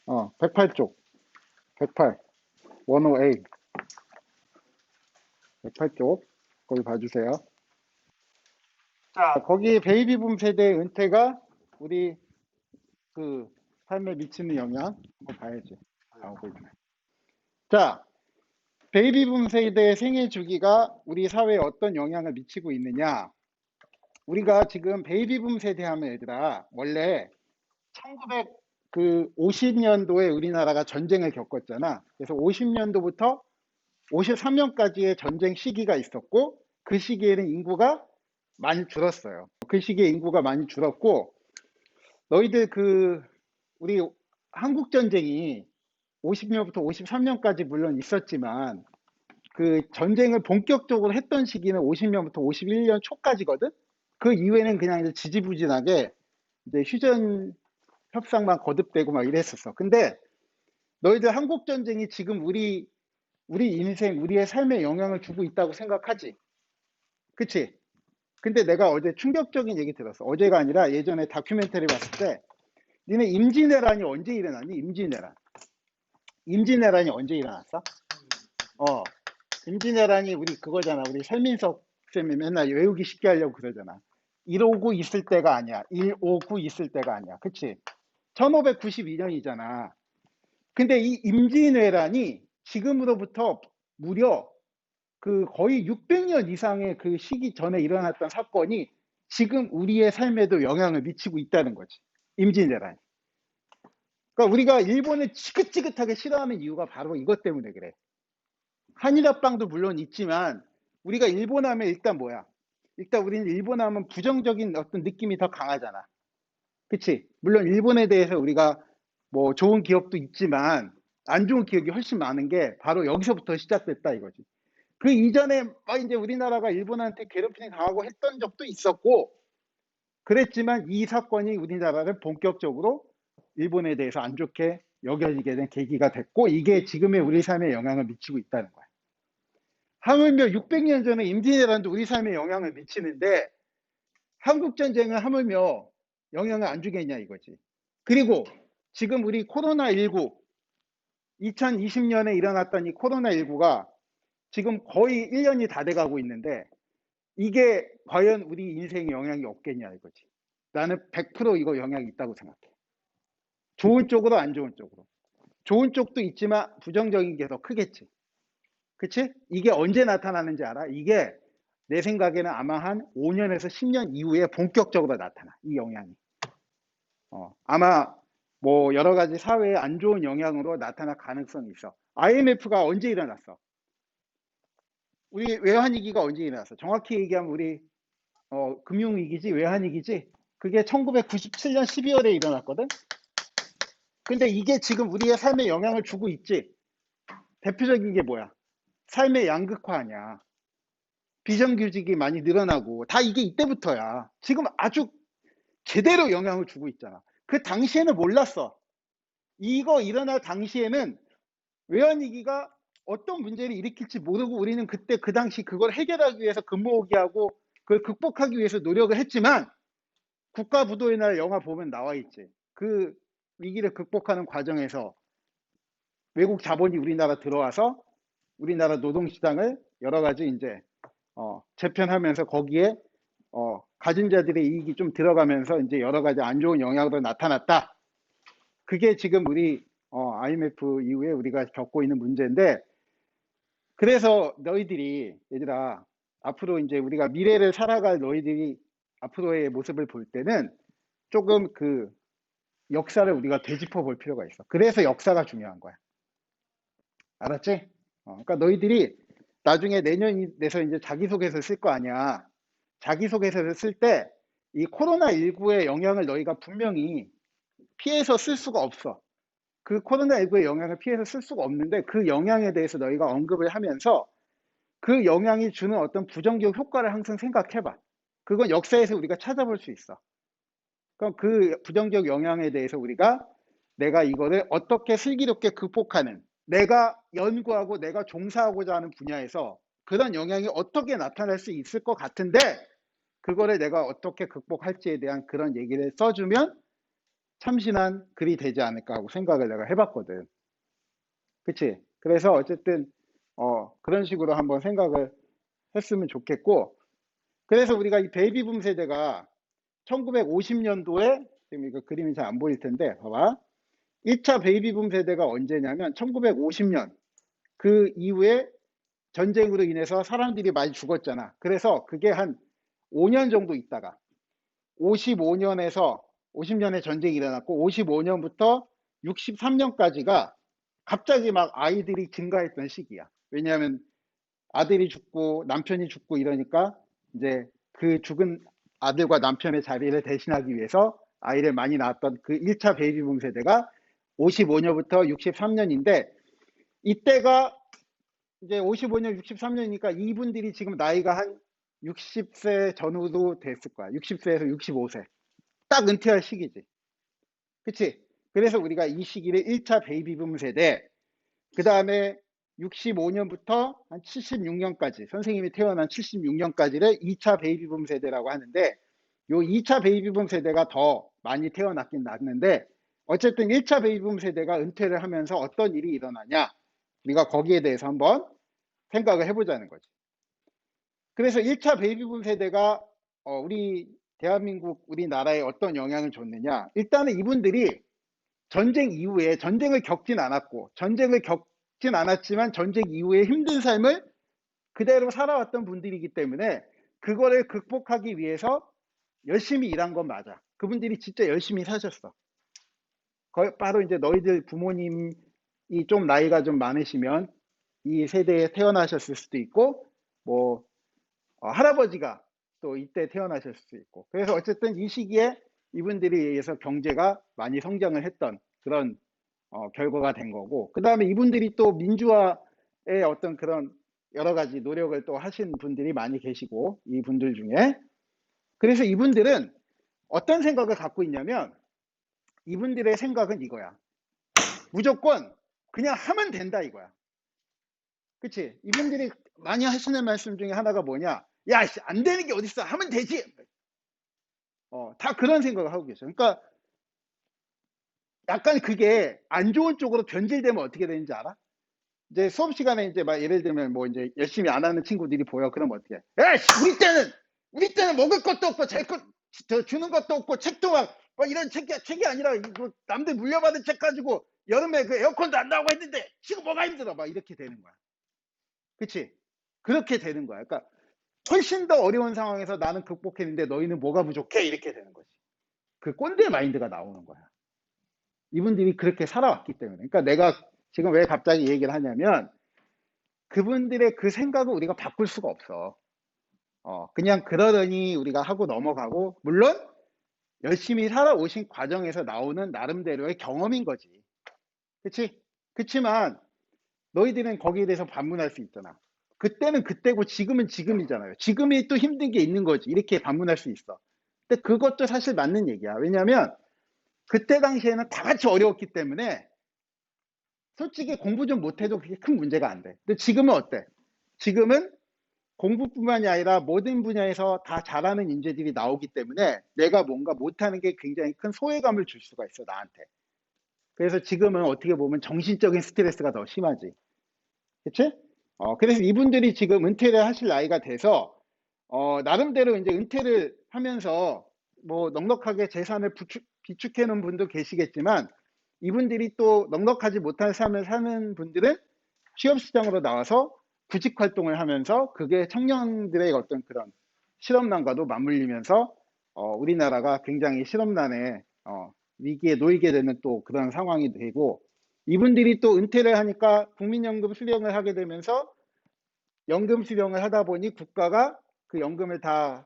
108쪽. 108. 108. 108쪽. 거기 봐주세요. 자, 거기 베이비붐 세대 은퇴가 우리 그 삶에 미치는 영향 한번 봐야지. 나오고 있네. 자, 베이비붐 세대의 생애 주기가 우리 사회에 어떤 영향을 미치고 있느냐? 우리가 지금 베이비붐 세대 하면 얘들아, 원래 1950년도에 우리나라가 전쟁을 겪었잖아. 그래서 50년도부터 53년까지의 전쟁 시기가 있었고, 그 시기에는 인구가 많이 줄었어요. 그 시기에 인구가 많이 줄었고, 너희들 우리 한국 전쟁이 50년부터 53년까지 물론 있었지만, 그 전쟁을 본격적으로 했던 시기는 50년부터 51년 초까지거든? 그 이후에는 그냥 이제 지지부진하게 이제 휴전 협상만 거듭되고 막 이랬었어. 근데 너희들 한국 전쟁이 지금 우리 인생, 우리의 삶에 영향을 주고 있다고 생각하지? 그치? 근데 내가 어제 충격적인 얘기 들었어. 어제가 아니라 예전에 다큐멘터리 봤을 때 니네 임진왜란이 언제 일어났니? 임진왜란. 임진왜란이 언제 일어났어? 어, 임진왜란이 우리 그거잖아. 우리 설민석 쌤이 맨날 외우기 쉽게 하려고 그러잖아. 159 있을 때가 아니야. 159 있을 때가 아니야. 그치? 1592년이잖아. 근데 이 임진왜란이 지금으로부터 무려 그 거의 600년 이상의 그 시기 전에 일어났던 사건이 지금 우리의 삶에도 영향을 미치고 있다는 거지. 임진왜란. 그러니까 우리가 일본을 지긋지긋하게 싫어하는 이유가 바로 이것 때문에 그래. 한일합방도 물론 있지만 우리가 일본 하면 일단 뭐야? 일단 우리는 일본 하면 부정적인 어떤 느낌이 더 강하잖아. 그치? 물론 일본에 대해서 우리가 뭐 좋은 기억도 있지만 안 좋은 기억이 훨씬 많은 게 바로 여기서부터 시작됐다 이거지. 그 이전에 막 이제 우리나라가 일본한테 괴롭힘이 강하고 했던 적도 있었고 그랬지만 이 사건이 우리나라를 본격적으로 일본에 대해서 안 좋게 여겨지게 된 계기가 됐고 이게 지금의 우리 삶에 영향을 미치고 있다는 거야. 하물며 600년 전에 임진왜란도 우리 삶에 영향을 미치는데 한국전쟁은 하물며 영향을 안 주겠냐 이거지. 그리고 지금 우리 코로나19 2020년에 일어났던 이 코로나19가 지금 거의 1년이 다 돼가고 있는데 이게 과연 우리 인생에 영향이 없겠냐 이거지. 나는 100% 이거 영향이 있다고 생각해. 좋은 쪽으로 안 좋은 쪽으로. 좋은 쪽도 있지만 부정적인 게 더 크겠지. 그치? 이게 언제 나타나는지 알아? 이게 내 생각에는 아마 한 5년에서 10년 이후에 본격적으로 나타나. 이 영향이. 아마 뭐 여러 가지 사회에 안 좋은 영향으로 나타날 가능성이 있어. IMF가 언제 일어났어? 우리 외환위기가 언제 일어났어? 정확히 얘기하면 우리 금융위기지 외환위기지 그게 1997년 12월에 일어났거든. 근데 이게 지금 우리의 삶에 영향을 주고 있지. 대표적인 게 뭐야? 삶의 양극화 아니야. 비정규직이 많이 늘어나고 다 이게 이때부터야. 지금 아주 제대로 영향을 주고 있잖아. 그 당시에는 몰랐어. 이거 일어날 당시에는 외환위기가 어떤 문제를 일으킬지 모르고 우리는 그때 그 당시 그걸 해결하기 위해서 근무오기 하고 그걸 극복하기 위해서 노력을 했지만 국가부도의 날 영화 보면 나와 있지. 그 위기를 극복하는 과정에서 외국 자본이 우리나라 들어와서 우리나라 노동시장을 여러 가지 이제 재편하면서 거기에 가진 자들의 이익이 좀 들어가면서 이제 여러 가지 안 좋은 영향으로 나타났다. 그게 지금 우리 IMF 이후에 우리가 겪고 있는 문제인데 그래서 너희들이 얘들아 앞으로 이제 우리가 미래를 살아갈 너희들이 앞으로의 모습을 볼 때는 조금 그 역사를 우리가 되짚어 볼 필요가 있어. 그래서 역사가 중요한 거야. 알았지? 그러니까 너희들이 나중에 내년이 돼서 이제 자기소개서 쓸 거 아니야. 자기소개서를 쓸 때 이 코로나19의 영향을 너희가 분명히 피해서 쓸 수가 없어. 그 코로나19의 영향을 피해서 쓸 수가 없는데 그 영향에 대해서 너희가 언급을 하면서 그 영향이 주는 어떤 부정적 효과를 항상 생각해봐. 그건 역사에서 우리가 찾아볼 수 있어. 그럼 그 부정적 영향에 대해서 우리가 내가 이거를 어떻게 슬기롭게 극복하는 내가 연구하고 내가 종사하고자 하는 분야에서 그런 영향이 어떻게 나타날 수 있을 것 같은데 그거를 내가 어떻게 극복할지에 대한 그런 얘기를 써주면 참신한 글이 되지 않을까 하고 생각을 내가 해봤거든. 그치? 그래서 어쨌든 그런 식으로 한번 생각을 했으면 좋겠고, 그래서 우리가 이 베이비붐 세대가 1950년도에, 지금 이거 그림이 잘 안 보일 텐데 봐봐. 1차 베이비붐 세대가 언제냐면 1950년, 그 이후에 전쟁으로 인해서 사람들이 많이 죽었잖아. 그래서 그게 한 5년 정도 있다가 55년에서 50년에 전쟁이 일어났고 55년부터 63년까지가 갑자기 막 아이들이 증가했던 시기야. 왜냐하면 아들이 죽고 남편이 죽고 이러니까 이제 그 죽은 아들과 남편의 자리를 대신하기 위해서 아이를 많이 낳았던 그 1차 베이비붐 세대가 55년부터 63년인데, 이때가 이제 55년, 63년이니까 이분들이 지금 나이가 한 60세 전후도 됐을 거야. 60세에서 65세. 딱 은퇴할 시기지. 그치? 그래서 우리가 이 시기를 1차 베이비붐 세대, 그 다음에 65년부터 한 76년까지, 선생님이 태어난 76년까지를 2차 베이비붐 세대라고 하는데, 요 2차 베이비붐 세대가 더 많이 태어났긴 났는데, 어쨌든 1차 베이비붐 세대가 은퇴를 하면서 어떤 일이 일어나냐, 우리가 거기에 대해서 한번 생각을 해보자는 거지. 그래서 1차 베이비붐 세대가 우리 대한민국, 우리나라에 어떤 영향을 줬느냐. 일단은 이분들이 전쟁 이후에 전쟁을 겪진 않았고, 전쟁을 겪진 않았지만 전쟁 이후에 힘든 삶을 그대로 살아왔던 분들이기 때문에 그거를 극복하기 위해서 열심히 일한 건 맞아. 그분들이 진짜 열심히 사셨어. 바로 이제 너희들 부모님이 좀 나이가 좀 많으시면 이 세대에 태어나셨을 수도 있고, 뭐 할아버지가 또 이때 태어나셨을 수 있고, 그래서 어쨌든 이 시기에 이분들에 의해서 경제가 많이 성장을 했던 그런 결과가 된 거고, 그 다음에 이분들이 또 민주화의 어떤 그런 여러 가지 노력을 또 하신 분들이 많이 계시고, 이분들 중에. 그래서 이분들은 어떤 생각을 갖고 있냐면, 이분들의 생각은 이거야. 무조건 그냥 하면 된다 이거야. 그치? 이분들이 많이 하시는 말씀 중에 하나가 뭐냐? 야, 안 되는 게 어딨어? 하면 되지! 다 그런 생각을 하고 계셔. 그러니까 약간 그게 안 좋은 쪽으로 변질되면 어떻게 되는지 알아? 이제 수업 시간에 이제 막 예를 들면 뭐 이제 열심히 안 하는 친구들이 보여. 그러면 어떻게 해? 야, 우리 때는 먹을 것도 없고, 주는 것도 없고, 책도 막 이런 책이 아니라, 뭐 남들 물려받은 책 가지고 여름에 그 에어컨도 안 나오고 했는데, 지금 뭐가 힘들어? 막 이렇게 되는 거야. 그치? 그렇게 되는 거야. 그러니까 훨씬 더 어려운 상황에서 나는 극복했는데 너희는 뭐가 부족해? 이렇게 되는 거지. 그 꼰대 마인드가 나오는 거야. 이분들이 그렇게 살아왔기 때문에. 그러니까 내가 지금 왜 갑자기 얘기를 하냐면, 그분들의 그 생각을 우리가 바꿀 수가 없어. 그냥 그러더니 우리가 하고 넘어가고, 물론 열심히 살아오신 과정에서 나오는 나름대로의 경험인 거지. 그치? 그치만 너희들은 거기에 대해서 반문할 수 있잖아. 그때는 그때고 지금은 지금이잖아요. 지금이 또 힘든 게 있는 거지. 이렇게 반문할 수 있어. 근데 그것도 사실 맞는 얘기야. 왜냐하면 그때 당시에는 다 같이 어려웠기 때문에 솔직히 공부 좀 못해도 그게 큰 문제가 안 돼. 근데 지금은 어때? 지금은 공부뿐만이 아니라 모든 분야에서 다 잘하는 인재들이 나오기 때문에 내가 뭔가 못하는 게 굉장히 큰 소외감을 줄 수가 있어, 나한테. 그래서 지금은 어떻게 보면 정신적인 스트레스가 더 심하지. 그치? 그래서 이분들이 지금 은퇴를 하실 나이가 돼서, 나름대로 이제 은퇴를 하면서 뭐 넉넉하게 재산을 비축해 놓은 분도 계시겠지만, 이분들이 또 넉넉하지 못한 삶을 사는 분들은 취업시장으로 나와서 구직 활동을 하면서 그게 청년들의 어떤 그런 실업난과도 맞물리면서 우리나라가 굉장히 실업난에 위기에 놓이게 되는 또 그런 상황이 되고, 이분들이 또 은퇴를 하니까 국민연금 수령을 하게 되면서 연금 수령을 하다 보니 국가가 그 연금을 다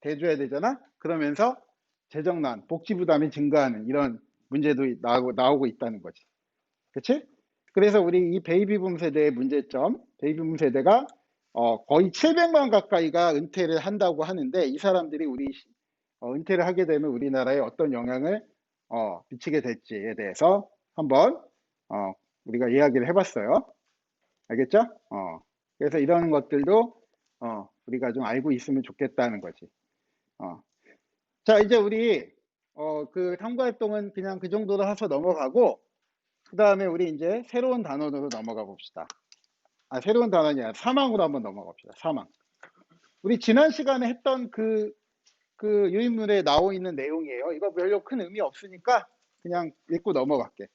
대줘야 되잖아. 그러면서 재정난, 복지 부담이 증가하는 이런 문제도 나오고 있다는 거지. 그치? 그래서 우리 이 베이비붐 세대의 문제점, 베이비붐 세대가 거의 700만 가까이가 은퇴를 한다고 하는데, 이 사람들이 은퇴를 하게 되면 우리나라에 어떤 영향을 미치게 될지에 대해서 한번 우리가 이야기를 해봤어요. 알겠죠? 그래서 이런 것들도 우리가 좀 알고 있으면 좋겠다는 거지. 자, 이제 우리 그 탐구 활동은 그냥 그 정도로 해서 넘어가고, 그 다음에 우리 이제 새로운 단원으로 넘어가 봅시다. 새로운 단원이 아니라 사망으로 한번 넘어가 봅시다. 사망. 우리 지난 시간에 했던 그 유인물에 나와 있는 내용이에요. 이거 별로 큰 의미 없으니까 그냥 읽고 넘어갈게.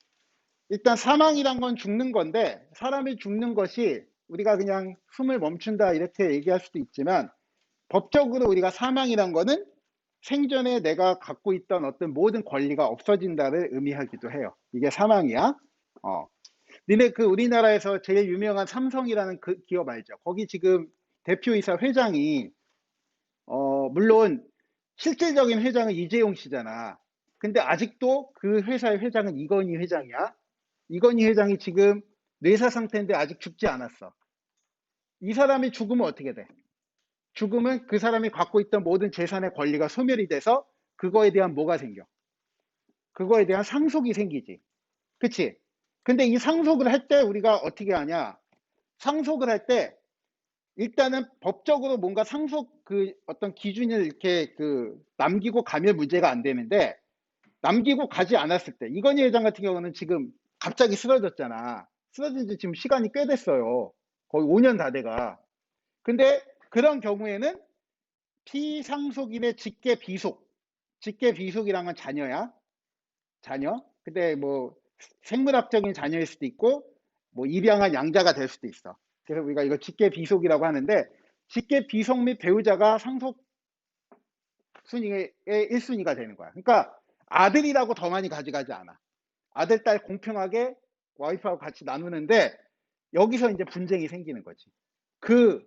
일단 사망이란 건 죽는 건데, 사람이 죽는 것이 우리가 그냥 숨을 멈춘다 이렇게 얘기할 수도 있지만, 법적으로 우리가 사망이란 거는 생전에 내가 갖고 있던 어떤 모든 권리가 없어진다를 의미하기도 해요. 이게 사망이야. 니네 그 우리나라에서 제일 유명한 삼성이라는 그 기업 알죠? 거기 지금 대표이사 회장이 물론 실질적인 회장은 이재용 씨잖아. 근데 아직도 그 회사의 회장은 이건희 회장이야. 이건희 회장이 지금 뇌사 상태인데 아직 죽지 않았어. 이 사람이 죽으면 어떻게 돼? 죽으면 그 사람이 갖고 있던 모든 재산의 권리가 소멸이 돼서 그거에 대한 뭐가 생겨? 그거에 대한 상속이 생기지. 그치? 근데 이 상속을 할 때 우리가 어떻게 하냐? 상속을 할 때 일단은 법적으로 뭔가 상속 그 어떤 기준을 이렇게 그 남기고 가면 문제가 안 되는데, 남기고 가지 않았을 때, 이건희 회장 같은 경우는 지금 갑자기 쓰러졌잖아. 쓰러진 지 지금 시간이 꽤 됐어요. 거의 5년 다 돼가. 근데 그런 경우에는 피상속인의 직계 비속, 직계 비속이란 건 자녀야. 자녀. 근데 뭐 생물학적인 자녀일 수도 있고 뭐 입양한 양자가 될 수도 있어. 그래서 우리가 이거 직계 비속이라고 하는데, 직계 비속 및 배우자가 상속 순위의 1순위가 되는 거야. 그러니까 아들이라고 더 많이 가져가지 않아. 아들, 딸 공평하게 와이프하고 같이 나누는데, 여기서 이제 분쟁이 생기는 거지. 그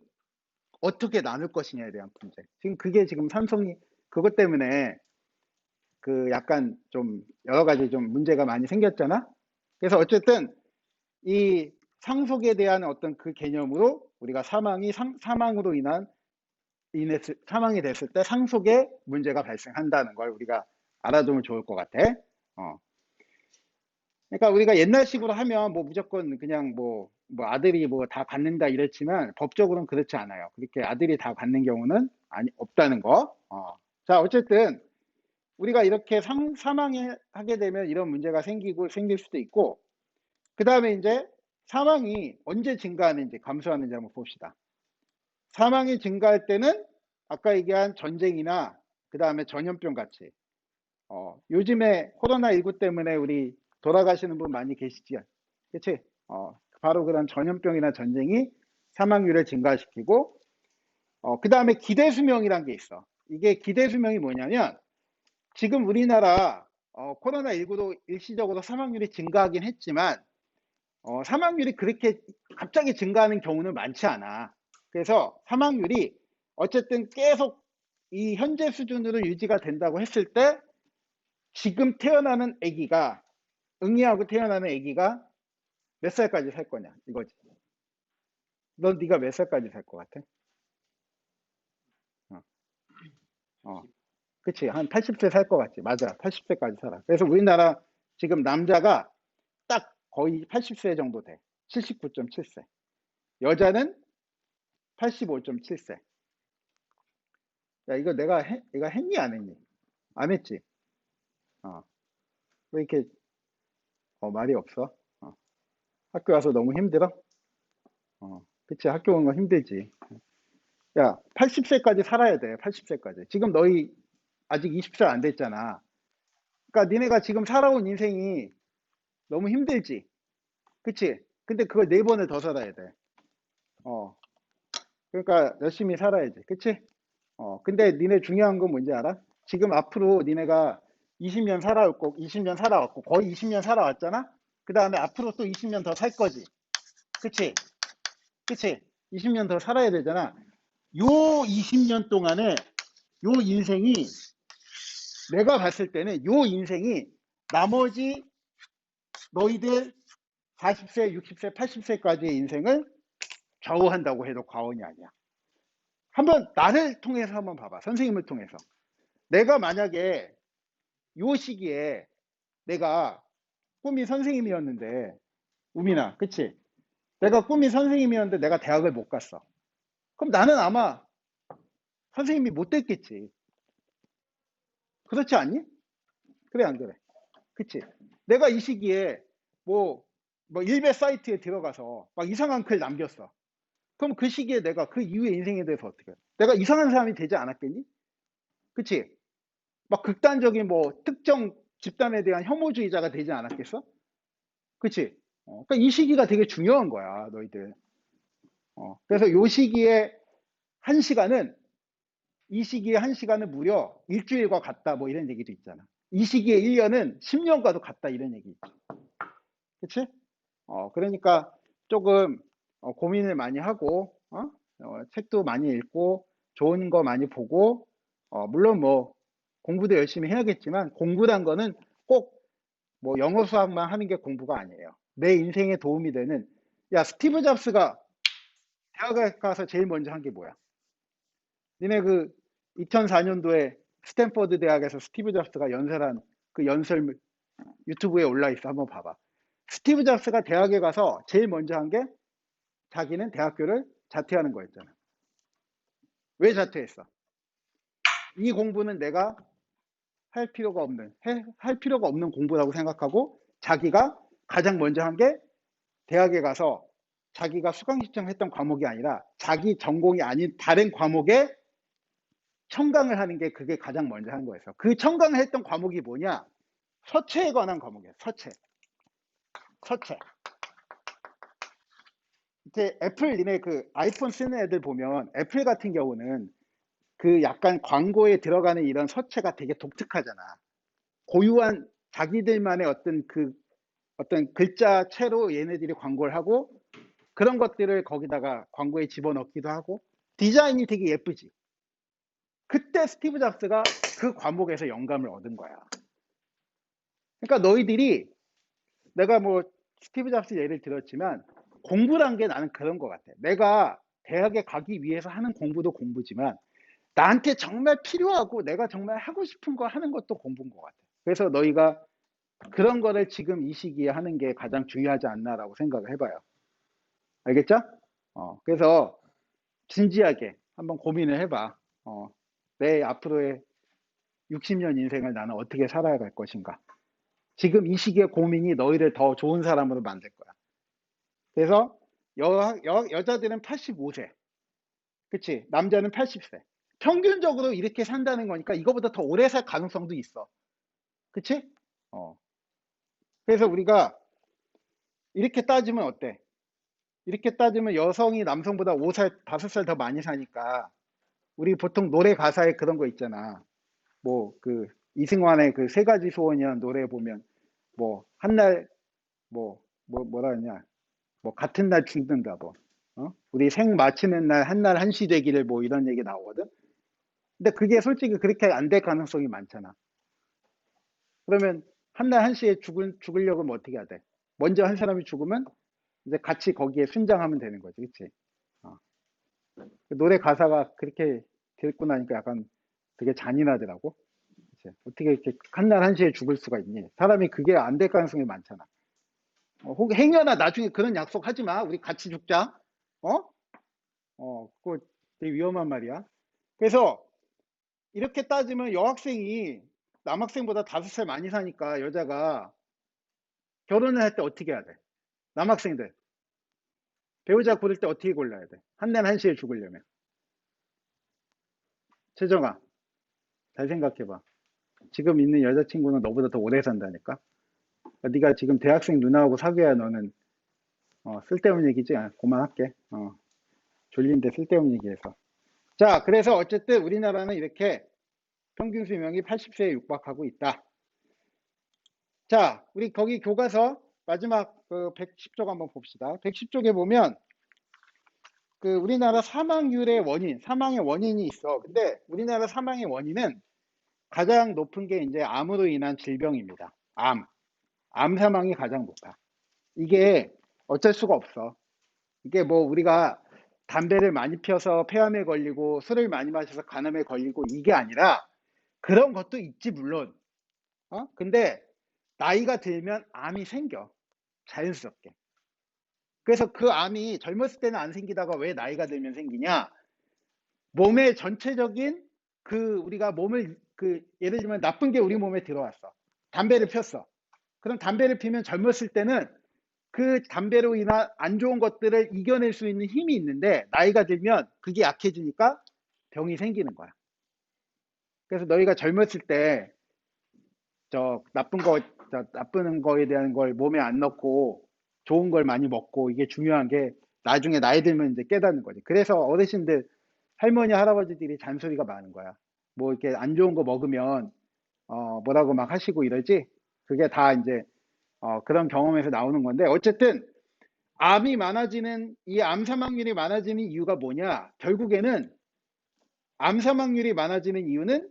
어떻게 나눌 것이냐에 대한 분쟁. 지금 그게 지금 삼성이 그것 때문에 그 약간 좀 여러 가지 좀 문제가 많이 생겼잖아. 그래서 어쨌든 이 상속에 대한 어떤 그 개념으로 우리가 사망으로 사망이 됐을 때 상속에 문제가 발생한다는 걸 우리가 알아두면 좋을 것 같아. 그러니까 우리가 옛날식으로 하면 뭐 무조건 그냥 뭐 아들이 뭐 다 갖는다 이랬지만, 법적으로는 그렇지 않아요. 그렇게 아들이 다 갖는 경우는 없다는 거. 자, 어쨌든 우리가 이렇게 사망하게 되면 이런 문제가 생길 수도 있고, 그 다음에 이제 사망이 언제 증가하는지 감소하는지 한번 봅시다. 사망이 증가할 때는 아까 얘기한 전쟁이나 그 다음에 전염병 같이, 요즘에 코로나19 때문에 우리 돌아가시는 분 많이 계시지. 그치? 바로 그런 전염병이나 전쟁이 사망률을 증가시키고, 그 다음에 기대수명이란 게 있어. 이게 기대수명이 뭐냐면, 지금 우리나라 코로나19로 일시적으로 사망률이 증가하긴 했지만, 사망률이 그렇게 갑자기 증가하는 경우는 많지 않아. 그래서 사망률이 어쨌든 계속 이 현재 수준으로 유지가 된다고 했을 때, 지금 태어나는 아기가, 응이하고 태어나는 아기가 몇 살까지 살 거냐 이거지. 넌 네가 몇 살까지 살 것 같아? 어, 어. 그치, 한 80세 살 것 같지. 맞아, 80세까지 살아. 그래서 우리나라 지금 남자가 딱 거의 80세 정도 돼. 79.7세. 여자는 85.7세. 야, 이거 내가 했니 안 했니? 안 했지. 어. 왜 이렇게 말이 없어? 학교 와서 너무 힘들어? 그치, 학교 오는 거 힘들지. 야, 80세까지 살아야 돼. 80세까지. 지금 너희 아직 20살 안 됐잖아. 그러니까 니네가 지금 살아온 인생이 너무 힘들지. 그치? 근데 그걸 4번을 더 살아야 돼. 어. 그러니까 열심히 살아야지. 그치? 근데 니네 중요한 건 뭔지 알아? 지금 앞으로 니네가 20년 살아왔고, 거의 20년 살아왔잖아? 그 다음에 앞으로 또 20년 더 살 거지. 그치? 그치? 20년 더 살아야 되잖아. 요 20년 동안에 요 인생이, 내가 봤을 때는 요 인생이 나머지 너희들 40세, 60세, 80세까지의 인생을 좌우한다고 해도 과언이 아니야. 한번 나를 통해서 한번 봐봐. 선생님을 통해서. 내가 만약에 요 시기에 내가 꿈이 선생님이었는데, 우민아, 그치? 내가 꿈이 선생님이었는데 내가 대학을 못 갔어. 그럼 나는 아마 선생님이 못 됐겠지. 그렇지 않니? 그래, 안 그래? 그치? 내가 이 시기에 뭐 일베 사이트에 들어가서 막 이상한 글 남겼어. 그럼 그 시기에 내가 그 이후의 인생에 대해서 어떻게 해? 내가 이상한 사람이 되지 않았겠니? 그치? 막 극단적인 뭐 특정 집단에 대한 혐오주의자가 되지 않았겠어? 그치? 그러니까 이 시기가 되게 중요한 거야, 너희들. 그래서 요 시기에 한 시간은, 이 시기에 한 시간은 무려 일주일과 같다, 뭐 이런 얘기도 있잖아. 이 시기에 1년은 10년과도 같다, 이런 얘기 있지. 그치? 그러니까 조금 고민을 많이 하고, 책도 많이 읽고, 좋은 거 많이 보고, 물론 뭐 공부도 열심히 해야겠지만, 공부란 거는 꼭 뭐 영어 수학만 하는 게 공부가 아니에요. 내 인생에 도움이 되는, 야, 스티브 잡스가 대학에 가서 제일 먼저 한 게 뭐야? 니네 그 2004년도에 스탠퍼드 대학에서 스티브 잡스가 연설한 그 연설 유튜브에 올라 있어. 한번 봐봐. 스티브 잡스가 대학에 가서 제일 먼저 한 게 자기는 대학교를 자퇴하는 거였잖아. 왜 자퇴했어? 이 공부는 내가 할 필요가 없는 공부라고 생각하고, 자기가 가장 먼저 한 게 대학에 가서 자기가 수강 신청했던 과목이 아니라 자기 전공이 아닌 다른 과목에 청강을 하는 게, 그게 가장 먼저 한 거였어. 그 청강을 했던 과목이 뭐냐? 서체에 관한 과목이야. 서체. 이제 애플, 니네 그 아이폰 쓰는 애들 보면 애플 같은 경우는 그 약간 광고에 들어가는 이런 서체가 되게 독특하잖아. 고유한 자기들만의 어떤 글자체로 얘네들이 광고를 하고, 그런 것들을 거기다가 광고에 집어넣기도 하고, 디자인이 되게 예쁘지. 그때 스티브 잡스가 그 과목에서 영감을 얻은 거야. 그러니까 너희들이, 내가 뭐 스티브 잡스 예를 들었지만, 공부란 게 나는 그런 것 같아. 내가 대학에 가기 위해서 하는 공부도 공부지만, 나한테 정말 필요하고 내가 정말 하고 싶은 거 하는 것도 공부인 것 같아. 그래서 너희가 그런 거를 지금 이 시기에 하는 게 가장 중요하지 않나라고 생각을 해봐요. 알겠죠? 그래서 진지하게 한번 고민을 해봐. 내 앞으로의 60년 인생을 나는 어떻게 살아야 할 것인가. 지금 이 시기의 고민이 너희를 더 좋은 사람으로 만들 거야. 그래서 여자들은 85세, 그치? 남자는 80세. 평균적으로 이렇게 산다는 거니까 이거보다 더 오래 살 가능성도 있어. 그치? 어. 그래서 우리가 이렇게 따지면 어때? 이렇게 따지면 여성이 남성보다 5살, 5살 더 많이 사니까, 우리 보통 노래 가사에 그런 거 있잖아. 뭐 그 이승환의 그 세 가지 소원이라는 노래 보면, 뭐 한날 뭐라 하냐, 뭐 같은 날 죽는다, 뭐 우리 생 마치는 날 한날 한시 되기를, 뭐 이런 얘기 나오거든. 근데 그게 솔직히 그렇게 안 될 가능성이 많잖아. 그러면 한날 한시에 죽으려고 하면 어떻게 해야 돼? 먼저 한 사람이 죽으면 이제 같이 거기에 순장하면 되는 거지, 그치? 어. 그 노래 가사가 그렇게 듣고 나니까 약간 되게 잔인하더라고. 그치? 어떻게 이렇게 한날 한시에 죽을 수가 있니? 사람이 그게 안 될 가능성이 많잖아. 혹 행여나 나중에 그런 약속 하지 마. 우리 같이 죽자. 어? 그거 되게 위험한 말이야. 그래서 이렇게 따지면 여학생이 남학생보다 5살 많이 사니까, 여자가 결혼을 할 때 어떻게 해야 돼? 남학생들 배우자 고를 때 어떻게 골라야 돼? 한날 한시에 죽으려면. 최정아, 잘 생각해봐. 지금 있는 여자친구는 너보다 더 오래 산다니까. 네가 지금 대학생 누나하고 사귀어야 너는 쓸데없는 얘기지. 그만할게. 졸린데 쓸데없는 얘기해서. 자, 그래서 어쨌든 우리나라는 이렇게 평균 수명이 80세에 육박하고 있다. 자, 우리 거기 교과서 마지막 그 110쪽 한번 봅시다. 110쪽에 보면 그 우리나라 사망률의 원인, 사망의 원인이 있어. 근데 우리나라 사망의 원인은 가장 높은 게 이제 암으로 인한 질병입니다. 암 사망이 가장 높아. 이게 어쩔 수가 없어. 이게 뭐 우리가 담배를 많이 피워서 폐암에 걸리고 술을 많이 마셔서 간암에 걸리고 이게 아니라, 그런 것도 있지 물론. 근데 나이가 들면 암이 생겨, 자연스럽게. 그래서 그 암이 젊었을 때는 안 생기다가 왜 나이가 들면 생기냐? 몸의 전체적인 그 우리가 몸을 그 예를 들면 나쁜 게 우리 몸에 들어왔어. 담배를 폈어. 그럼 담배를 피면 젊었을 때는 그 담배로 인한 안 좋은 것들을 이겨낼 수 있는 힘이 있는데 나이가 들면 그게 약해지니까 병이 생기는 거야. 그래서 너희가 젊었을 때 나쁜 거에 대한 걸 몸에 안 넣고 좋은 걸 많이 먹고 이게 중요한 게 나중에 나이 들면 이제 깨닫는 거지. 그래서 어르신들, 할머니, 할아버지들이 잔소리가 많은 거야. 뭐 이렇게 안 좋은 거 먹으면 뭐라고 막 하시고 이러지. 그게 다 이제 그런 경험에서 나오는 건데 어쨌든 이 암 사망률이 많아지는 이유가 뭐냐? 결국에는 암 사망률이 많아지는 이유는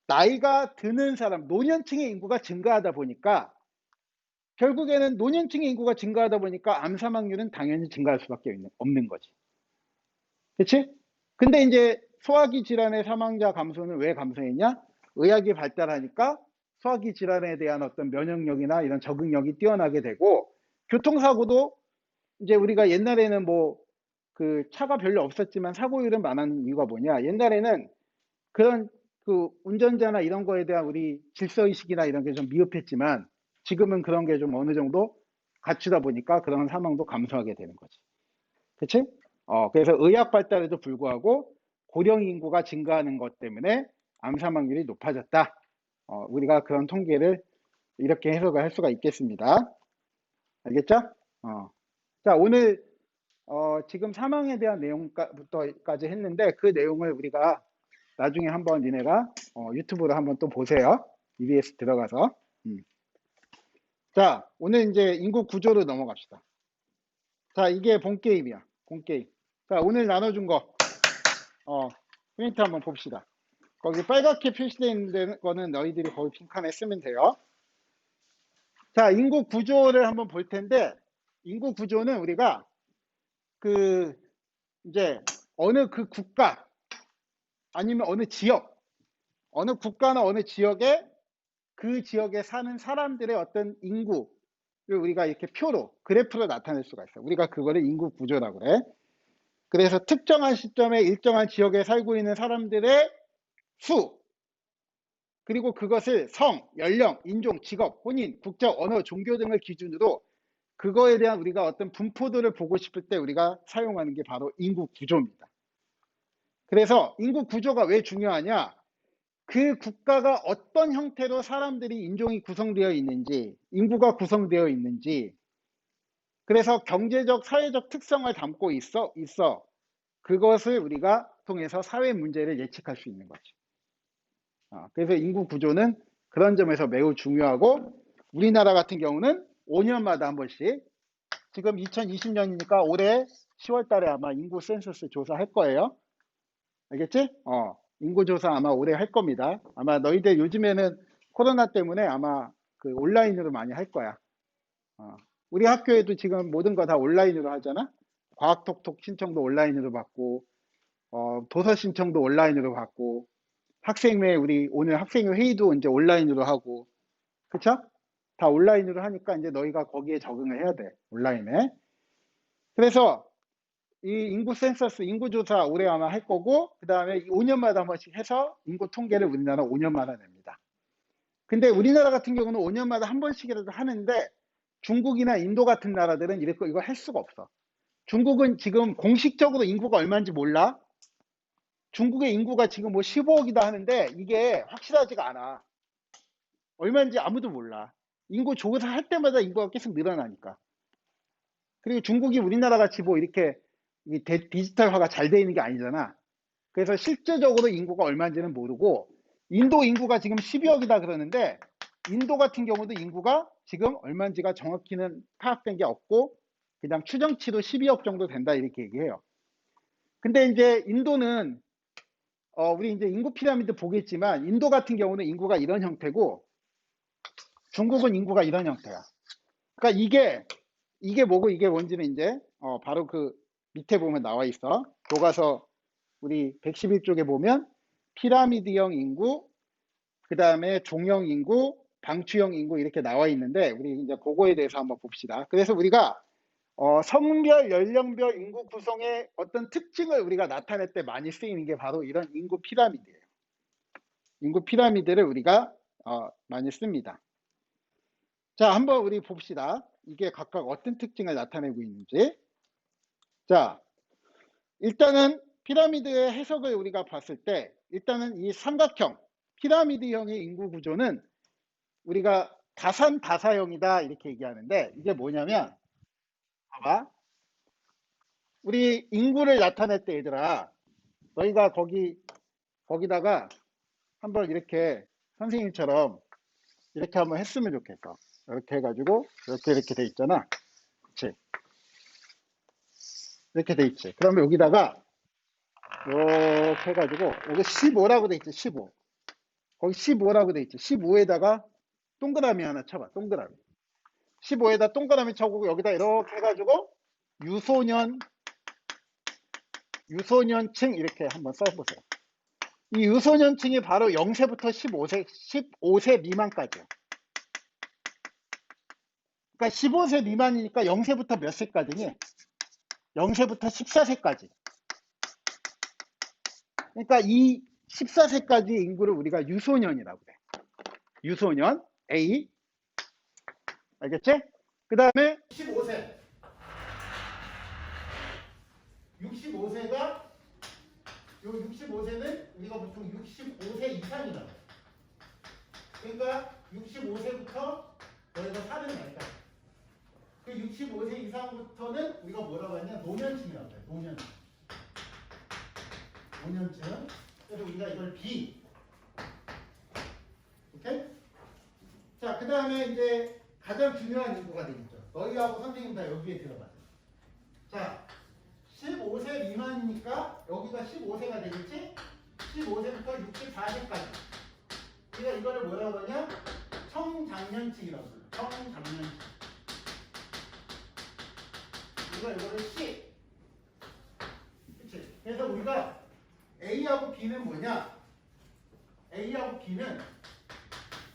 나이가 드는 사람, 노년층의 인구가 증가하다 보니까 결국에는 노년층의 인구가 증가하다 보니까 암 사망률은 당연히 증가할 수밖에 없는 거지. 그렇지? 근데 이제 소화기 질환의 사망자 감소는 왜 감소했냐? 의학이 발달하니까 소화기 질환에 대한 어떤 면역력이나 이런 적응력이 뛰어나게 되고 교통사고도 이제 우리가 옛날에는 뭐 그 차가 별로 없었지만 사고율은 많은 이유가 뭐냐? 옛날에는 그런 그 운전자나 이런 거에 대한 우리 질서의식이나 이런 게 좀 미흡했지만 지금은 그런 게 좀 어느 정도 갖추다 보니까 그런 사망도 감소하게 되는 거지. 그치? 그래서 의학 발달에도 불구하고 고령 인구가 증가하는 것 때문에 암 사망률이 높아졌다. 우리가 그런 통계를 이렇게 해석을 할 수가 있겠습니다. 알겠죠? 자, 오늘 지금 사망에 대한 내용부터까지 했는데 그 내용을 우리가 나중에 한번 니네가 유튜브로 한번 또 보세요. EBS 들어가서. 자, 오늘 이제 인구 구조로 넘어갑시다. 자, 이게 본 게임이야. 본 게임. 자, 오늘 나눠준 거 프린트 한번 봅시다. 거기 빨갛게 표시되어 있는 거는 너희들이 거기 빈칸에 쓰면 돼요. 자, 인구 구조를 한번 볼 텐데 인구 구조는 우리가 그 이제 어느 그 국가 아니면 어느 지역, 어느 국가나 어느 지역에 그 지역에 사는 사람들의 어떤 인구를 우리가 이렇게 표로, 그래프로 나타낼 수가 있어요. 우리가 그거를 인구 구조라고 그래. 그래서 특정한 시점에 일정한 지역에 살고 있는 사람들의 수, 그리고 그것을 성, 연령, 인종, 직업, 혼인, 국적, 언어, 종교 등을 기준으로 그거에 대한 우리가 어떤 분포도를 보고 싶을 때 우리가 사용하는 게 바로 인구 구조입니다. 그래서 인구 구조가 왜 중요하냐? 그 국가가 어떤 형태로 사람들이 인종이 구성되어 있는지, 인구가 구성되어 있는지, 그래서 경제적, 사회적 특성을 담고 있어. 그것을 우리가 통해서 사회 문제를 예측할 수 있는 거지. 그래서 인구 구조는 그런 점에서 매우 중요하고 우리나라 같은 경우는 5년마다 한 번씩 지금 2020년이니까 올해 10월 달에 아마 인구 센서스 조사할 거예요. 알겠지? 인구조사 아마 올해 할 겁니다. 아마 너희들 요즘에는 코로나 때문에 아마 그 온라인으로 많이 할 거야. 우리 학교에도 지금 모든 거 다 온라인으로 하잖아? 과학톡톡 신청도 온라인으로 받고, 도서 신청도 온라인으로 받고, 학생회, 우리 오늘 학생회 회의도 이제 온라인으로 하고, 그쵸? 다 온라인으로 하니까 이제 너희가 거기에 적응을 해야 돼. 온라인에. 그래서 이 인구 센서스, 인구조사 올해 아마 할 거고, 그 다음에 5년마다 한 번씩 해서 인구 통계를 우리나라 5년마다 냅니다. 근데 우리나라 같은 경우는 5년마다 한 번씩이라도 하는데, 중국이나 인도 같은 나라들은 이거 할 수가 없어. 중국은 지금 공식적으로 인구가 얼마인지 몰라. 중국의 인구가 지금 뭐 15억이다 하는데, 이게 확실하지가 않아. 얼마인지 아무도 몰라. 인구 조사할 때마다 인구가 계속 늘어나니까. 그리고 중국이 우리나라 같이 뭐 이렇게 디지털화가 잘 돼 있는 게 아니잖아. 그래서 실제적으로 인구가 얼마인지는 모르고 인도 인구가 지금 12억이다 그러는데 인도 같은 경우도 인구가 지금 얼마인지가 정확히는 파악된 게 없고 그냥 추정치로 12억 정도 된다 이렇게 얘기해요. 근데 이제 인도는 우리 이제 인구 피라미드 보겠지만 인도 같은 경우는 인구가 이런 형태고 중국은 인구가 이런 형태야. 그러니까 이게 뭐고 이게 뭔지는 이제 바로 그 밑에 보면 나와 있어. 교과서 우리 111쪽에 보면 피라미드형 인구, 그 다음에 종형 인구, 방추형 인구 이렇게 나와 있는데 우리 이제 그거에 대해서 한번 봅시다. 그래서 우리가 성별, 연령별 인구 구성의 어떤 특징을 우리가 나타낼 때 많이 쓰이는 게 바로 이런 인구 피라미드예요. 인구 피라미드를 우리가 많이 씁니다. 자, 한번 우리 봅시다. 이게 각각 어떤 특징을 나타내고 있는지. 자, 일단은 피라미드의 해석을 우리가 봤을 때, 일단은 이 삼각형, 피라미드형의 인구 구조는 우리가 다산다사형이다 이렇게 얘기하는데, 이게 뭐냐면, 봐봐. 우리 인구를 나타낼 때 얘들아, 너희가 거기다가 한번 이렇게 선생님처럼 이렇게 한번 했으면 좋겠어. 이렇게 해가지고 이렇게 돼 있잖아. 그치? 이렇게 돼 있지. 그러면 여기다가 이렇게 해가지고 여기 15라고 돼 있지. 15. 거기 15라고 돼 있지. 15에다가 동그라미 하나 쳐봐. 동그라미. 15에다 동그라미 쳐보고 여기다 이렇게 해가지고 유소년층 이렇게 한번 써보세요. 이 유소년층이 바로 0세부터 15세 미만까지요. 그러니까 15세 미만이니까 0세부터 몇 세까지니? 0세부터 14세까지. 그러니까 이 14세까지 인구를 우리가 유소년이라고 해. 유소년 A. 알겠지? 그 다음에 65세. 65세가 요 65세는 우리가 보통 65세 이상이다. 그러니까 65세부터 너희가 사는 날까지. 그 65세 이상부터는 우리가 뭐라고 하냐? 노년층이라고 해요. 노년층. 노년층. 그래서 우리가 이걸 B. 오케이? 자, 그 다음에 이제 가장 중요한 인구가 되겠죠. 너희하고 선생님 다 여기에 들어가요. 자, 15세 미만이니까 여기가 15세가 되겠지? 15세부터 64세까지. 우리가 이거를 뭐라고 하냐? 청장년층이라고 불러요. 청장년층. 우리가 이거를 C. 그치? 그래서 우리가 A하고 B는 뭐냐? A하고 B는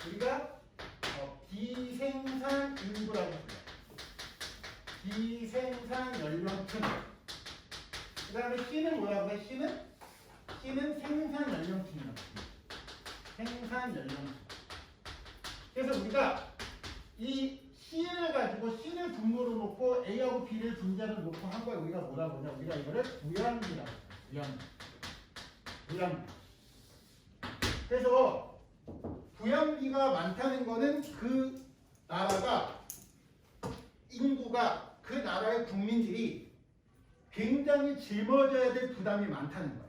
우리가 비생산 인구라고 해요. 비생산 연령층. 그 다음에 C는 뭐라고 해? C는 생산 연령층이라고 해요. 생산 연령층. 그래서 우리가 이 C를 가지고 C를 분모로 놓고 A하고 B를 분자로 놓고 한 거에 우리가 뭐라고 하냐? 우리가 이거를 부양비라고 해요. 부양비. 그래서 부양비가 많다는 거는 그 나라가 인구가 그 나라의 국민들이 굉장히 짊어져야 될 부담이 많다는 거야.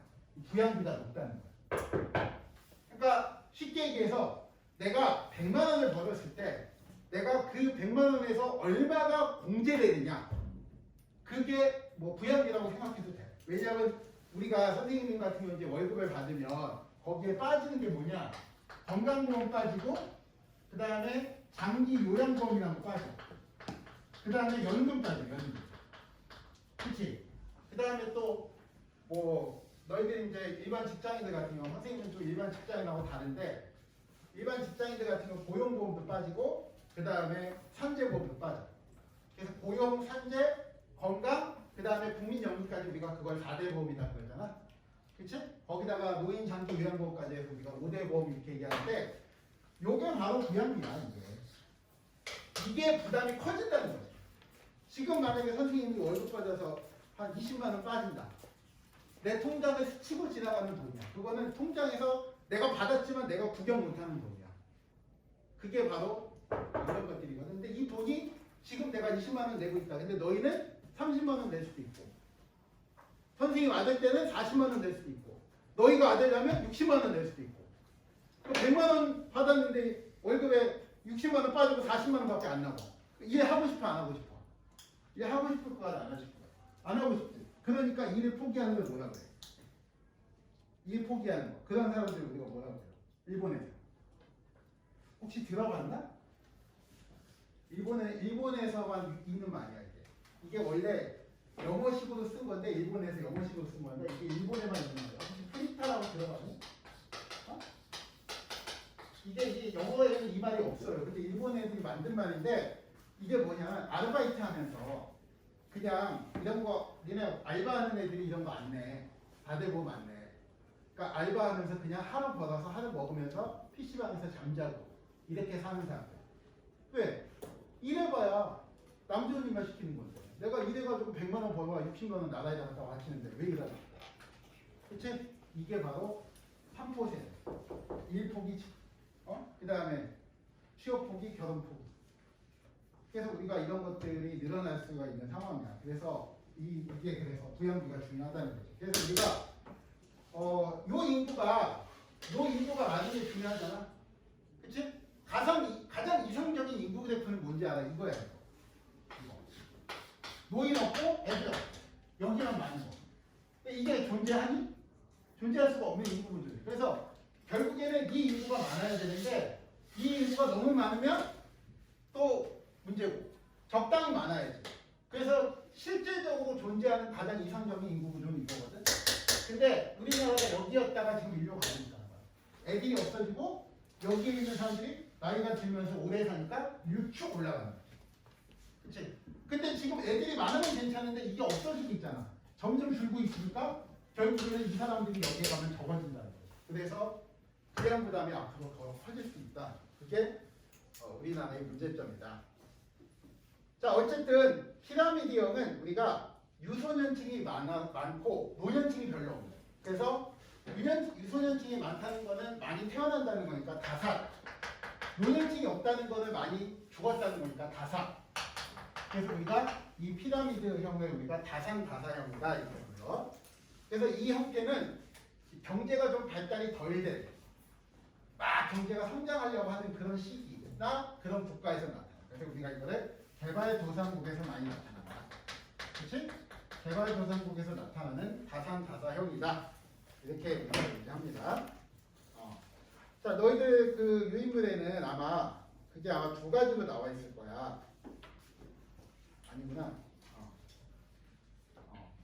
부양비가 높다는 거야. 그러니까 쉽게 얘기해서 내가 100만 원을 벌었을 때 내가 그 100만 원에서 얼마가 공제되느냐, 그게 뭐 부양비라고 생각해도 돼. 왜냐하면 우리가 선생님 같은 경우 이제 월급을 받으면 거기에 빠지는 게 뭐냐? 건강보험 빠지고, 그 다음에 장기 요양보험이라는 거 빠져. 그 다음에 연금 빠져, 연금. 그치? 그 다음에 또 뭐 너희들 이제 일반 직장인들 같은 경우, 선생님은 좀 일반 직장인하고 다른데, 일반 직장인들 같은 경우 고용보험도 빠지고, 그 다음에 산재보험도 빠져. 그래서 고용, 산재, 건강, 그 다음에 국민연금까지 우리가 그걸 4대 보험이다 그러잖아. 그치? 거기다가 노인 장기 요양보험까지 해서 우리가 5대 보험 이렇게 얘기하는데, 요게 바로 부양비야, 이게 부담이 커진다는 거지. 지금 만약에 선생님이 월급 받아서 한 20만 원 빠진다. 내 통장을 스치고 지나가는 돈이야. 그거는 통장에서 내가 받았지만 내가 구경 못하는 돈이야. 그게 바로 이런 것들이거든. 근데 이 돈이 지금 내가 20만 원 내고 있다. 근데 너희는 30만 원 낼 수도 있고, 선생님 아들 때는 40만 원 낼 수도 있고, 너희가 아들이라면 60만 원 낼 수도 있고. 100만 원 받았는데 월급에 60만 원 빠지고 40만 원밖에 안 나와. 이해하고 싶어, 안 하고 싶어? 이해하고 싶을 거 안 하고 싶어? 안 하고 싶지. 그러니까 일을 포기하는 걸 뭐라고 해? 일 포기하는 거. 그런 사람들 우리가 뭐라고 해요? 일본에서. 혹시 들어봤나? 일본에서만 있는 말이야, 이게. 이게 원래 영어식으로 쓴 건데, 일본에서 영어식으로 쓴 건데, 이게 일본에만 있는 거야. 혹시 프리타라고 들어봤니? 어? 이게 영어에는 이 말이 없어요. 근데 일본 애들이 만든 말인데, 이게 뭐냐면 아르바이트 하면서 그냥 이런 거, 니네 알바하는 애들이 이런 거 안 내. 다들 보면 안 내. 그러니까 알바하면서 그냥 하루 벌어서 하루 먹으면서 PC방에서 잠자고 이렇게 사는 사람들. 왜? 일해봐야 남주현이가 시키는 건데. 내가 일해가지고 100만 원 벌어와 60만 원 나라에다 갖다 바치는데 왜 이러냐? 그치? 이게 바로 3포세. 1포기, 그 다음에 취업 포기, 결혼 포기. 그래서 우리가 이런 것들이 늘어날 수가 있는 상황이야. 그래서 이게 그래서 부양비가 중요하다는 거죠. 그래서 우리가 요 인구가 나중에 중요하잖아. 그치? 가장 이상적인 인구 그래프는 뭔지 알아? 이거야. 이거. 노인 없고 애들 없고 여기만 많은 거. 이게 존재하니? 존재할 수가 없는 인구 구조예요. 그래서 결국에는 이 인구가 많아야 되는데 이 인구가 너무 많으면 또 문제고 적당히 많아야지. 그래서 실제적으로 존재하는 가장 이상적인 인구 구조는 이거거든. 근데 우리나라가 여기였다가 지금 인류가 가고 있다는 거야. 애들이 없어지고 여기에 있는 사람들이 나이가 들면서 오래 사니까 인류 쭉 올라가는 거야. 그치? 근데 지금 애들이 많으면 괜찮은데 이게 없어지고 있잖아. 점점 줄고 있으니까 결국에는 이 사람들이 여기에 가면 적어진다는 거야. 그래서 부양 부담이 앞으로 더 커질 수 있다. 그게 우리나라의 문제점이다. 자, 어쨌든 피라미드형은 우리가 유소년층이 많고 노년층이 별로 없는. 그래서 유소년층이 많다는 거는 많이 태어난다는 거니까 다산. 노년층이 없다는 거는 많이 죽었다는 거니까 다산. 그래서 우리가 이 피라미드형을 우리가 다산다사형이다 이렇게 불러. 그래서 이 형태는 경제가 좀 발달이 덜 돼. 막 경제가 성장하려고 하는 그런 시기나 그런 국가에서 나타나. 그래서 우리가 이거를 개발도상국에서 많이 나타난다. 그렇지? 개발도상국에서 나타나는 다산다사형이다. 이렇게 우리가 얘기합니다. 자, 너희들 그 유인물에는 그게 아마 두 가지로 나와 있을 거야. 아니구나.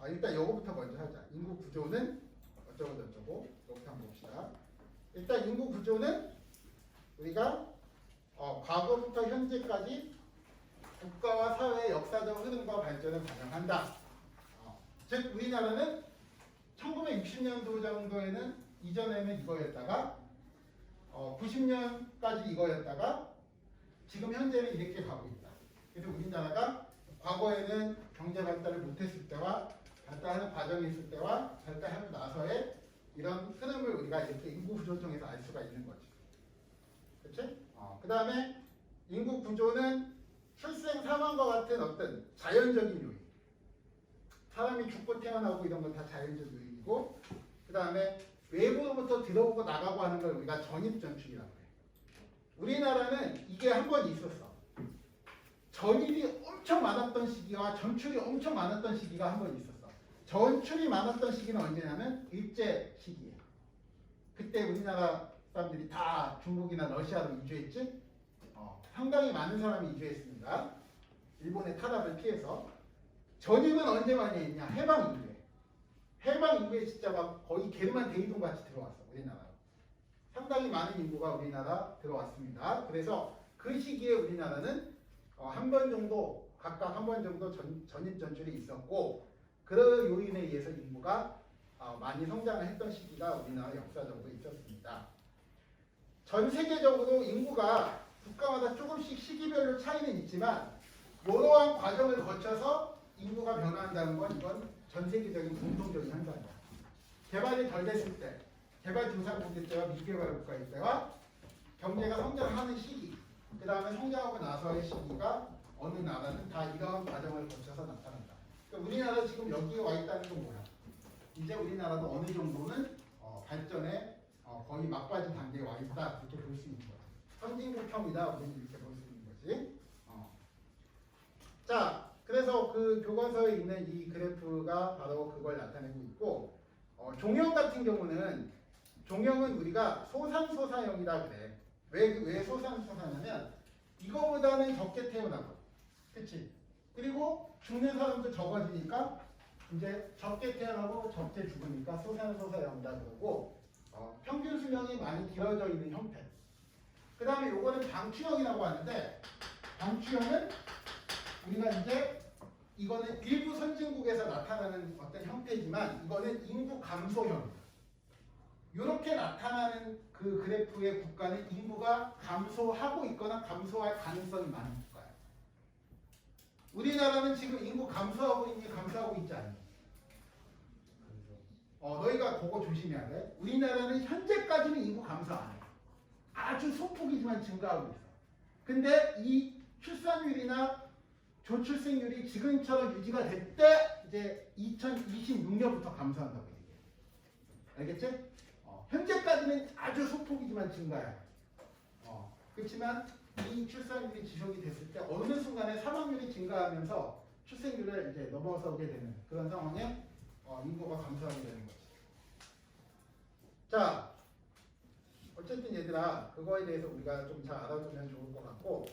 일단 요거부터 먼저 하자. 인구 구조는 어쩌고 저쩌고. 요거부터 한번 봅시다. 일단 인구 구조는 우리가 과거부터 현재까지 국가와 사회의 역사적 흐름과 발전을 반영한다. 즉 우리나라는 1960년도 정도에는 이전에는 이거였다가 90년까지 이거였다가 지금 현재는 이렇게 가고 있다. 그래서 우리나라가 과거에는 경제 발달을 못했을 때와 발달하는 과정이 있을 때와 발달하고 나서의 이런 흐름을 우리가 이렇게 인구 구조를 통해서 알 수가 있는 거지. 그렇지? 그 다음에 인구 구조는 출생 사망과 같은 어떤 자연적인 요인. 사람이 죽고 태어나고 이런 건 다 자연적 요인이고, 그 다음에 외부로부터 들어오고 나가고 하는 걸 우리가 전입전출이라고 해. 우리나라는 이게 한 번 있었어. 전입이 엄청 많았던 시기와 전출이 엄청 많았던 시기가 한 번 있었어. 전출이 많았던 시기는 언제냐면 일제 시기예요. 그때 우리나라 사람들이 다 중국이나 러시아로 이주했지. 상당히 많은 사람이 이주했습니다. 일본의 타락을 피해서. 전입은 언제 많이 했냐? 해방 이후에. 해방 이후에 진짜 막 거의 게르만 대이동같이 들어왔어. 우리나라로. 상당히 많은 인구가 우리나라 들어왔습니다. 그래서 그 시기에 우리나라는 한 번 정도 각각 한 번 정도 전입 전출이 있었고, 그런 요인에 의해서 인구가 많이 성장을 했던 시기가 우리나라 역사적으로 있었습니다. 전 세계적으로 인구가 국가마다 조금씩 시기별로 차이는 있지만 이러한 과정을 거쳐서 인구가 변화한다는 건 이건 전 세계적인 공통적인 현상이야. 개발이 덜 됐을 때, 개발도상국일 때와 미개발 국가일 때와 경제가 성장하는 시기, 그 다음에 성장하고 나서의 시기가 어느 나라는 다 이러한 과정을 거쳐서 나타난다. 그러니까 우리나라 지금 여기에 와 있다는 건 뭐야? 이제 우리나라도 어느 정도는 발전에 거의 막바지 단계에 와 있다. 이렇게 볼 수 있는 거야. 선진국형이다. 우리는 이렇게 볼 수 있는 거지. 자, 그래서 그 교과서에 있는 이 그래프가 바로 그걸 나타내고 있고, 종형 같은 경우는 종형은 우리가 소산소사형이라 그래. 왜 소산소사냐면 이거보다는 적게 태어나고, 그치? 그리고 죽는 사람도 적어지니까 이제 적게 태어나고 적게 죽으니까 소산소사형이다 그러고, 평균 수명이 많이 길어져 있는 형태. 그 다음에 요거는 방추형이라고 하는데, 방추형은 우리가 이제 이거는 일부 선진국에서 나타나는 어떤 형태지만 이거는 인구 감소형. 이렇게 나타나는 그 그래프의 국가는 인구가 감소하고 있거나 감소할 가능성이 많은 국가예요. 우리나라는 지금 인구 감소하고 있니 감소하고 있지 않니? 너희가 그거 조심해야 돼. 우리나라는 현재까지는 인구 감소 안 해. 아주 소폭이지만 증가하고 있어. 근데 이 출산율이나 저출생률이 지금처럼 유지가 될 때 이제 2026년부터 감소한다고 얘기해. 알겠지? 현재까지는 아주 소폭이지만 증가해. 그렇지만 이 출산율이 지속이 됐을 때 어느 순간에 사망률이 증가하면서 출생률을 이제 넘어서게 되는 그런 상황에 인구가 감소하게 되는 거지. 자, 어쨌든 얘들아 그거에 대해서 우리가 좀 잘 알아두면 좋을 것 같고,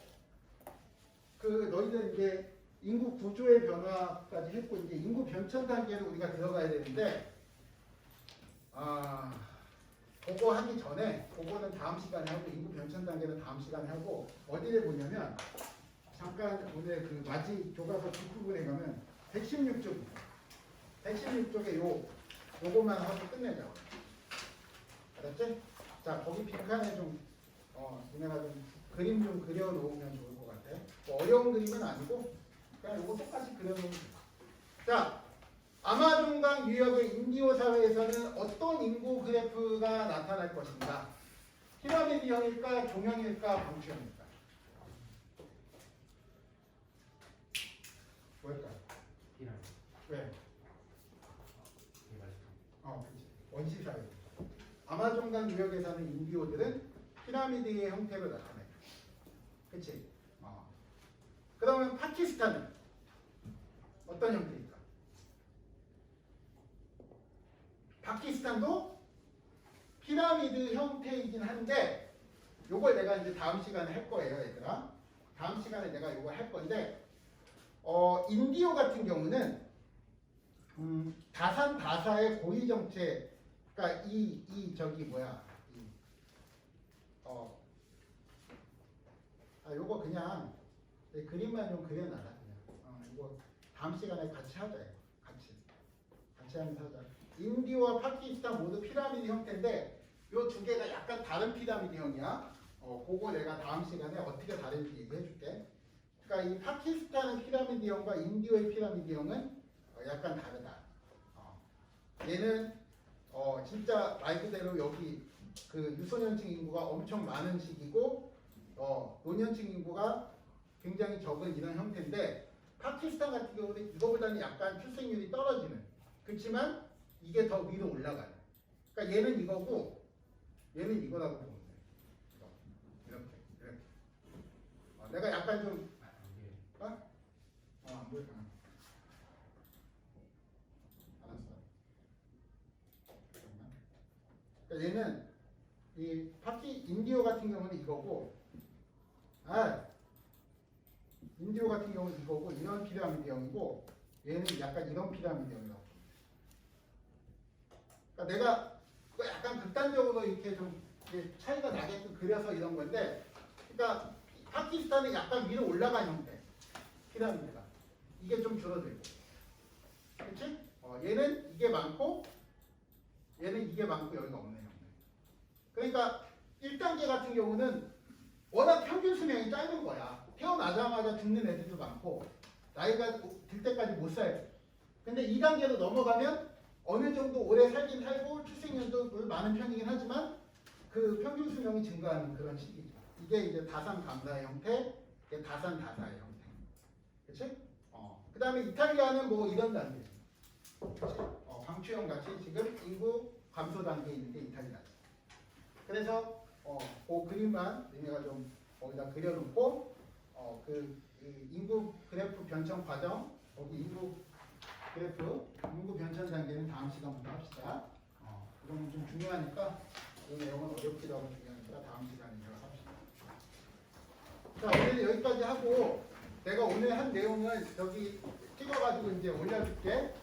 너희들 이제 인구 구조의 변화까지 했고 이제 인구 변천 단계로 우리가 들어가야 되는데, 그거 하기 전에 그거는 다음 시간에 하고 인구 변천 단계는 다음 시간에 하고, 어디를 보냐면 잠깐 오늘 그 마지 교과서 뒷부분에 가면 116쪽에 요거만 하고 끝내자. 알았지? 자, 거기 빈칸에 좀 니네가 좀 그림 좀 그려 놓으면 좋을 것 같아. 뭐 어려운 그림은 아니고 그냥 요거 똑같이 그려 놓으면 돼. 자, 아마존강 유역의 인디오 사회에서는 어떤 인구 그래프가 나타날 것인가? 피라미드형일까, 종형일까, 방추형일까? 뭘까? 피라미드. 왜? 개발사. 그치. 원시 사회. 아마존강 유역에 사는 인디오들은 피라미드의 형태로 나타나요. 그치? 그러면 파키스탄은 어떤 형태일까? 파키스탄도 피라미드 형태이긴 한데, 요걸 내가 이제 다음 시간에 할 거예요, 얘들아. 다음 시간에 내가 요걸 할 건데, 인디오 같은 경우는 다산다사의 고위 정체, 그러니까 요거 그냥 그림만 좀 그려놔라 그냥. 이거 다음 시간에 같이 하자. 같이 하면서 하자. 인디오와 파키스탄 모두 피라미드 형태인데 요 두 개가 약간 다른 피라미드형이야. 그거 내가 다음 시간에 어떻게 다른지 얘기해 줄게. 그러니까 이 파키스탄의 피라미드형과 인디오의 피라미드형은 약간 다르다. 얘는 진짜 말 그대로 여기 그 유소년층 인구가 엄청 많은 시기고 노년층 인구가 굉장히 적은 이런 형태인데, 파키스탄 같은 경우는 이거보다는 약간 출생률이 떨어지는, 그렇지만 이게 더 위로 올라가는. 그러니까 얘는 이거고 얘는 이거라고 보면 돼. 이렇게. 내가 약간 좀 안 보여. 그러니까 얘는 이 인디오 같은 경우는 이거고, 인디오 같은 경우는 이거고, 이런 피라미드형이고, 얘는 약간 이런 피라미드형이라고. 그러니까 내가 약간 극단적으로 이렇게 좀 차이가 나게끔 그려서 이런 건데, 그러니까 파키스탄은 약간 위로 올라간 형태 피라미드가, 이게 좀 줄어들고, 그렇지? 얘는 이게 많고 얘는 이게 많고 여기가 없네 형태. 그러니까 1단계 같은 경우는 워낙 평균 수명이 짧은 거야. 태어나자마자 죽는 애들도 많고 나이가 들 때까지 못 살고. 근데 2단계로 넘어가면 어느 정도 오래 살긴 살고 출생률도 많은 편이긴 하지만 그 평균 수명이 증가하는 그런 시기죠. 이게 이제 다산 감사의 형태, 이게 다산 다사의 형태. 그치? 그 다음에 이탈리아는 뭐 이런 단계죠. 그치? 방추형 같이 지금 인구 감소 단계에 있는 게 이탈리아죠. 그래서 그 그림만 얘네가 좀 거기다 그려놓고 그 인구 그래프 변천 과정, 거기 인구 변천 단계는 다음 시간부터 합시다. 이건 좀 중요하니까, 이 내용은 어렵기도 하고 중요하니까 다음 시간에 합시다. 자, 오늘은 여기까지 하고 내가 오늘 한 내용을 저기 찍어가지고 이제 올려줄게.